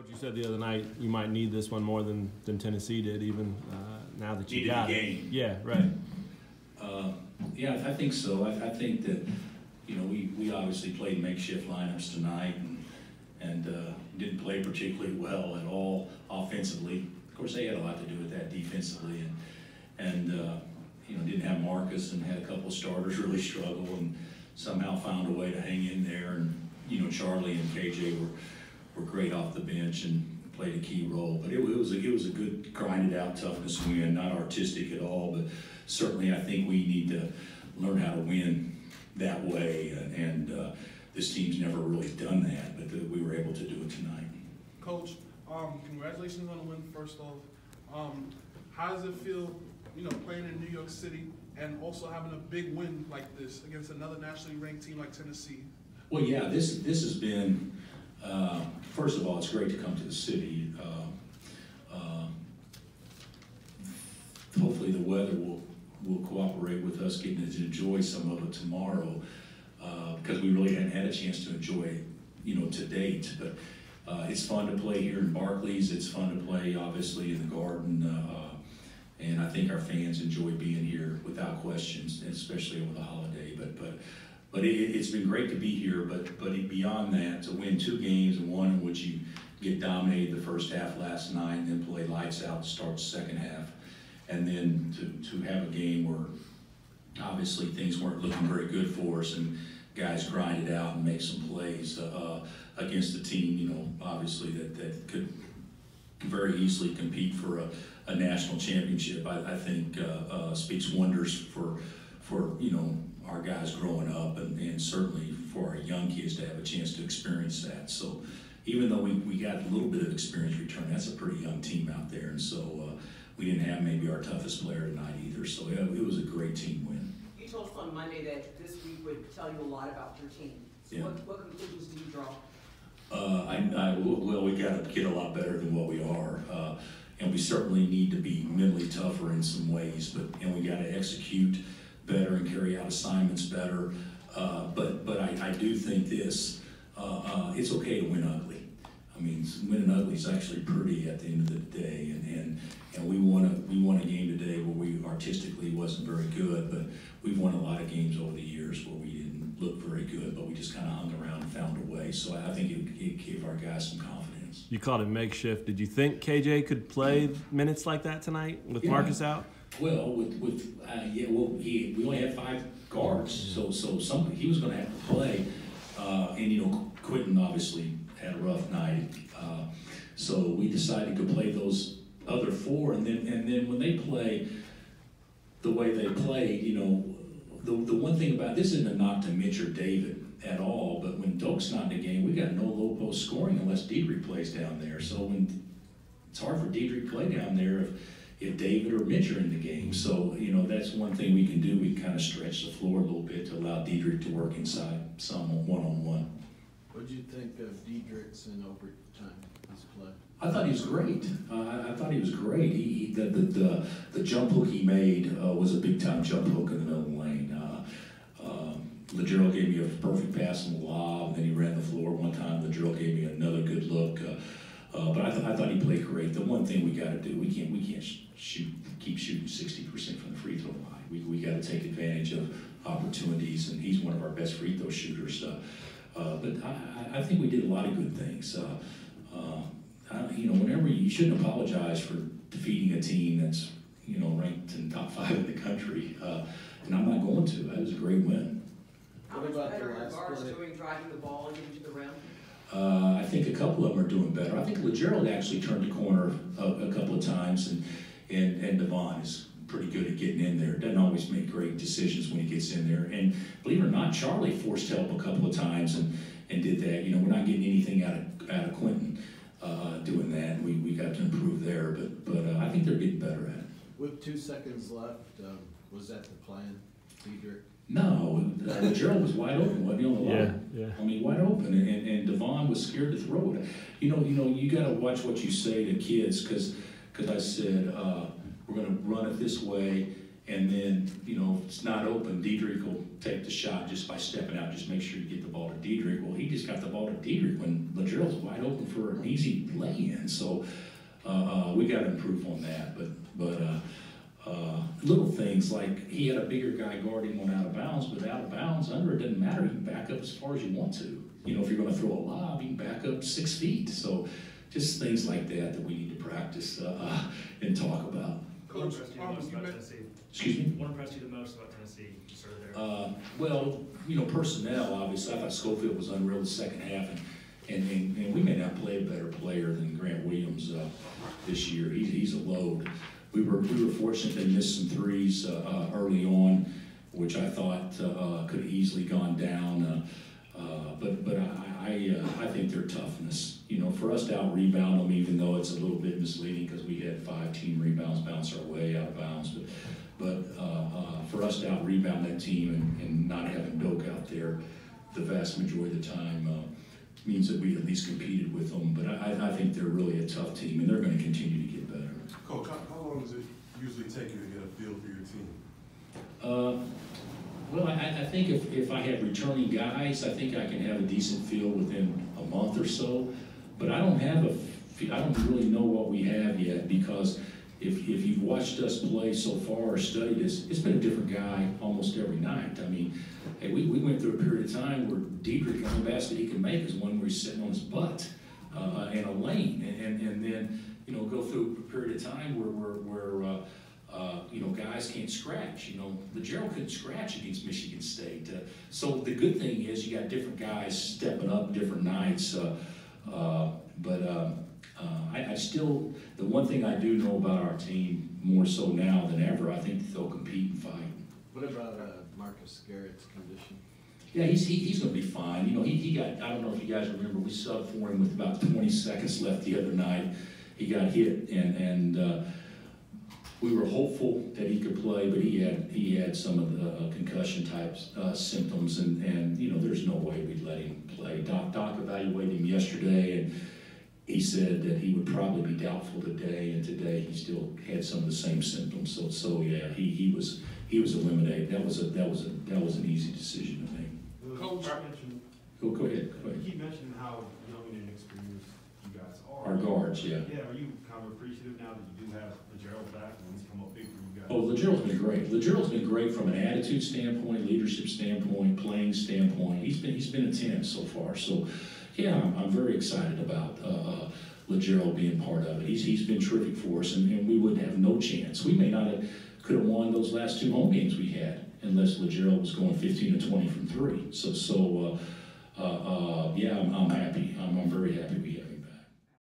Coach, you said the other night you might need this one more than Tennessee did, even now that you got the it. game. Yeah, right. Yeah, I think so. I think that, you know, we obviously played makeshift lineups tonight and didn't play particularly well at all offensively. Of course, they had a lot to do with that defensively, and you know, didn't have Marcus and had a couple of starters really struggle and somehow found a way to hang in there. And you know, Charlie and KJ were great off the bench and played a key role. But it was a good grinded out toughness win, not artistic at all, but certainly I think we need to learn how to win that way, and this team's never really done that, but we were able to do it tonight. Coach, congratulations on the win, first off. How does it feel, you know, playing in New York City and also having a big win like this against another nationally ranked team like Tennessee? Well, yeah, this has been, first of all, it's great to come to the city. Hopefully the weather will cooperate with us getting to enjoy some of it tomorrow, because we really hadn't had a chance to enjoy it, you know, to date. But it's fun to play here in Barclays. It's fun to play, obviously, in the Garden. And I think our fans enjoy being here without questions, especially over the holiday. But it's been great to be here. But beyond that, to win 2 games, and one in which you get dominated the first half last night, and then play lights out to start the second half, and then to have a game where obviously things weren't looking very good for us, and guys grinded out and make some plays against a team, you know, obviously that could very easily compete for a national championship. I think speaks wonders for you know, our guys growing up, and certainly for our young kids to have a chance to experience that. So even though we got a little bit of experience return, that's a pretty young team out there, and so we didn't have maybe our toughest player tonight either. So yeah, it was a great team win. You told us on Monday that this week would tell you a lot about your team. So Yeah. what conclusions do you draw? Well, we got to get a lot better than what we are, and we certainly need to be mentally tougher in some ways. And we got to execute better and carry out assignments better. But I do think this: it's okay to win ugly. I mean, winning ugly is actually pretty at the end of the day, and we won a game today where we artistically wasn't very good, but we've won a lot of games over the years where we didn't look very good, but we just kind of hung around and found a way. So I think it gave our guys some confidence. You called it makeshift. Did you think KJ could play minutes like that tonight with Marcus out? Well, we only had 5 guards, so he was going to have to play, and you know, Quentin obviously had a rough night, so we decided to play those other 4, and then when they play the way they played, you know, the one thing about this isn't a knock to Mitch or David at all, but when Doak's not in the game, we got no low post scoring unless Diedrich plays down there. So when it's hard for Diedrich to play down there if David or Mitch are in the game. So, you know, that's one thing we can do. We kind of stretch the floor a little bit to allow Diedrich to work inside some one-on-one. What did you think of Diedrich's in overtime, his play? I thought he was great. I thought he was great. The jump hook he made was a big-time jump hook in the middle of the lane. Lagerald gave me a perfect pass on the lob, and then he ran the floor one time. Lagerald gave me another good look. But I thought he played great. The one thing we got to do, we can't keep shooting 60% from the free throw line. We got to take advantage of opportunities, and he's one of our best free throw shooters. But I think we did a lot of good things. You know, whenever you shouldn't apologize for defeating a team that's, you know, ranked in top 5 in the country, and I'm not going to. That was a great win. How much better are guards doing driving the ball and getting to the rim? I think a couple of them are doing better. I think Lagerald actually turned the corner a couple of times, and Devon is pretty good at getting in there. Doesn't always make great decisions when he gets in there. And believe it or not, Charlie forced help a couple of times and did that. You know, we're not getting anything out of Quentin doing that. We got to improve there, but I think they're getting better at it. With 2 seconds left, was that the plan, Diedrich? No, Gerald was wide open, wasn't he, on the line? Yeah. I mean, wide open, and Devon was scared to throw it. You know, you got to watch what you say to kids, because I said we're going to run it this way, And then, you know, if it's not open, Diedrich will take the shot just by stepping out, just make sure you get the ball to Diedrich. Well, he just got the ball to Diedrich when Lagerald's wide open for an easy lay-in. So we got to improve on that. But little things like he had a bigger guy guarding one out of bounds, but out of bounds, under, it doesn't matter. You can back up as far as you want to. You know, if you're going to throw a lob, you can back up 6 feet. So just things like that we need to practice and talk about. Coach, Excuse me? What impressed you the most about Tennessee? You started there. Well, you know, personnel, obviously. I thought Schofield was unreal the second half, and we may not play a better player than Grant Williams this year. He's a load. We were fortunate they missed some threes early on, which I thought could have easily gone down. But I think their toughness, you know, for us to out-rebound them, even though it's a little bit misleading because we had 5 team rebounds bounce our way out of bounds, but for us to out-rebound that team and not having Doak out there the vast majority of the time means that we at least competed with them. But I think they're really a tough team, and they're going to continue to get better. Coach, how long does it usually take you to get a feel for your team? Well, I think if I have returning guys, I think I can have a decent feel within a month or so. But I don't really know what we have yet, because if you've watched us play so far or studied us, it's been a different guy almost every night. I mean, hey, we went through a period of time where Diedrich, the only basket he can make is one where he's sitting on his butt in a lane, and then, you know, go through a period of time where you know, guys can't scratch. You know, Lagerald couldn't scratch against Michigan State. So the good thing is you got different guys stepping up different nights. I still, the one thing I do know about our team more so now than ever, I think they'll compete and fight. What about Marcus Garrett's condition? Yeah, he's going to be fine. You know, he got, I don't know if you guys remember, we subbed for him with about 20 seconds left the other night. He got hit, and we were hopeful that he could play, but he had some of the concussion type symptoms, and you know, there's no way we'd let him play. Doc evaluated him yesterday, and he said that he would probably be doubtful today, and today he still had some of the same symptoms. So yeah, he was eliminated. That was an easy decision to make. Coach, Go ahead. You keep mentioning how young and inexperienced you guys are. Our guards, yeah. Yeah, are you kind of appreciative now that you do have Lagerald back and he's come up big for you guys? Oh, Lagerald's been great. Lagerald's been great from an attitude standpoint, leadership standpoint, playing standpoint. He's been a 10 so far. So, yeah, I'm very excited about Lagerald being part of it. He's been terrific for us, and we would have no chance. We may not could have won those last 2 home games we had unless Lagerald was going 15 to 20 from 3. So yeah, I'm happy. I'm very happy we